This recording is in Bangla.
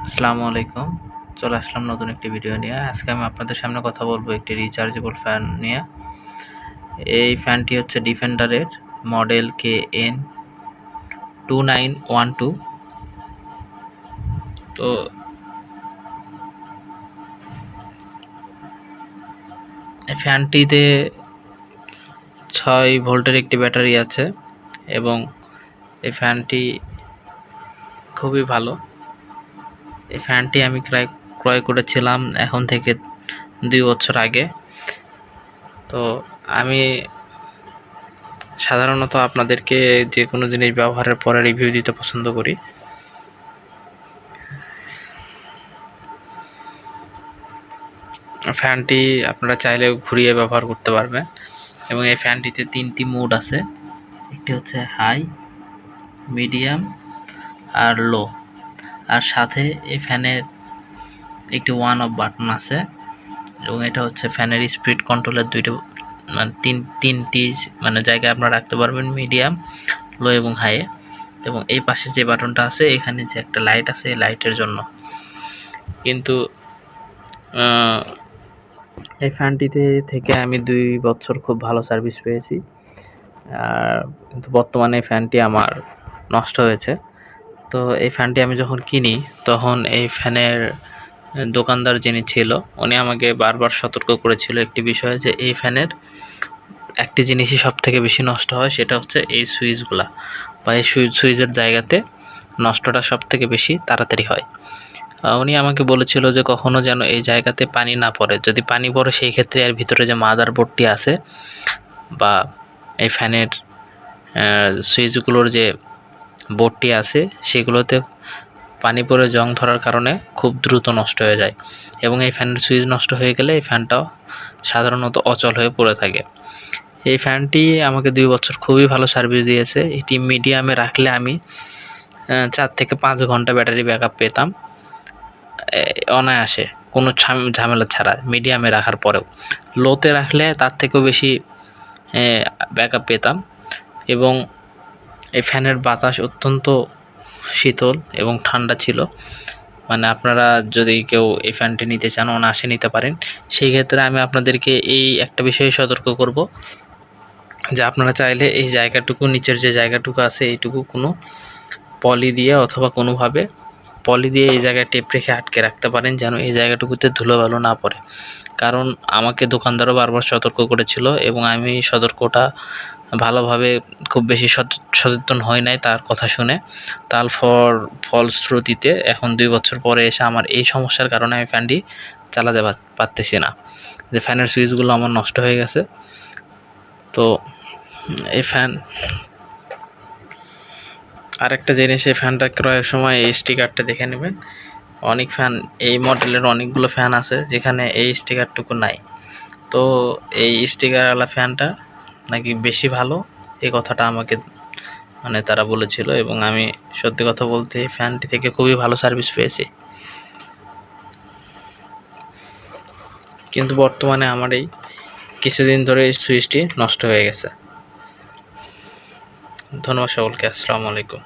আসসালামু আলাইকুম। চলে আসলাম নতুন একটি ভিডিও নিয়ে। আজকে আমি আপনাদের সামনে কথা বলবো একটি রিচার্জেবল ফ্যান নিয়ে। এই ফ্যানটি হচ্ছে ডিফেন্ডারের মডেল KN2912। তো এই ফ্যানটিতে 6 ভোল্টের একটি ব্যাটারি আছে এবং এই ফ্যানটি খুবই ভালো। এই ফ্যানটি আমি ক্রয় করেছিলাম এখন থেকে 2 বছর আগে। তো আমি সাধারণত আপনাদেরকে যে কোনো জিনিস ব্যবহারের পরে রিভিউ দিতে পছন্দ করি। ফ্যানটি আপনারা চাইলে ঘুরিয়ে ব্যবহার করতে পারবেন এবং এই ফ্যানটিতে 3টি মোড আছে। একটি হচ্ছে হাই, মিডিয়াম আর লো, আর সাথে এই ফ্যানের একটি ওয়ান অফ বাটন আছে এবং এটা হচ্ছে ফ্যানের স্পিড কন্ট্রোলের তিনটি জায়গায় আপনারা রাখতে পারবেন, মিডিয়াম, লো এবং হাইয়ে। এবং এই পাশে যে বাটনটা আছে এখানে যে একটা লাইট আছে এই লাইটের জন্য। কিন্তু এই ফ্যানটিতে থেকে আমি 2 বছর খুব ভালো সার্ভিস পেয়েছি। কিন্তু বর্তমানে ফ্যানটি আমার নষ্ট হয়েছে। তো এই ফ্যানটি আমি যখন কিনি তখন এই ফ্যানের দোকানদার যিনি ছিল উনি আমাকে বারবার সতর্ক করেছিল একটি বিষয়ে, যে এই ফ্যানের একটি জিনিসই সবথেকে বেশি নষ্ট হয়, সেটা হচ্ছে এই সুইচগুলা বা এই সুইচের জায়গাতে নষ্টটা সবথেকে বেশি তাড়াতাড়ি হয়। উনি আমাকে বলেছিল যে কখনো যেন এই জায়গাতে পানি না পড়ে। যদি পানি পড়ে সেই ক্ষেত্রে এর ভিতরে যে মাদারবোর্ডটি আছে বা এই ফ্যানের সুইচগুলোর যে বোর্ডটি আছে সেগুলোতে পানি পড়ে জং ধরার কারণে খুব দ্রুত নষ্ট হয়ে যায় এবং এই ফ্যানের সুইচ নষ্ট হয়ে গেলে এই ফ্যানটাও সাধারণত অচল হয়ে পড়ে থাকে। এই ফ্যানটি আমাকে 2 বছর খুবই ভালো সার্ভিস দিয়েছে। এটি মিডিয়ামে রাখলে আমি 4 থেকে 5 ঘন্টা ব্যাটারি ব্যাকআপ পেতাম অনায়াসে, কোনো ঝামেলা ছাড়া, মিডিয়ামে রাখার পরেও। লোতে রাখলে তার থেকেও বেশি ব্যাকআপ পেতাম এবং এই ফ্যানের বাতাস অত্যন্ত শীতল এবং ঠান্ডা ছিল। আপনারা যদি কেউ এই ফ্যানটি নিতে চান অনায়াসে নিতে পারেন। সেই ক্ষেত্রে আমি আপনাদেরকে এই একটা বিষয়ে সতর্ক করব যে আপনারা চাইলে এই জায়গাটুকু, নিচের যে জায়গাটুকু আছে এইটুকু কোনো পলি দিয়ে অথবা কোনোভাবে পলি দিয়ে এই জায়গায় টেপ রেখে আটকে রাখতে পারেন যেন এই জায়গাটুকুতে ধুলোবালু না পড়ে। কারণ আমাকে দোকানদারও বারবার সতর্ক করেছিল এবং আমি সতর্কটা ভালোভাবে খুব বেশি সচেতন হই নাই তার কথা শুনে। তার ফলশ্রুতিতে এখন 2 বছর পরে এসে আমার এই সমস্যার কারণে আমি ফ্যানটি চালাতে পারতেছি না, যে ফ্যানের সুইচগুলো আমার নষ্ট হয়ে গেছে। তো এই ফ্যান, আরেকটা জিনিস, এই ফ্যানটা ক্রয়ের সময় এই স্টিকারটা দেখে নেবেন। অনেক ফ্যান, এই মডেলের অনেকগুলো ফ্যান আছে যেখানে এই স্টিকারটুকু নাই। তো এই স্টিকারওয়ালা ফ্যানটা নাকি বেশি ভালো, এই কথাটা আমাকে তারা বলেছিল এবং আমি সত্যি কথা বলতে এই ফ্যানটি থেকে খুবই ভালো সার্ভিস পেয়েছি। কিন্তু বর্তমানে আমার এই কিছুদিন ধরে এই সুইচটি নষ্ট হয়ে গেছে। ধন্যবাদ সকলকে। আসসালামু আলাইকুম।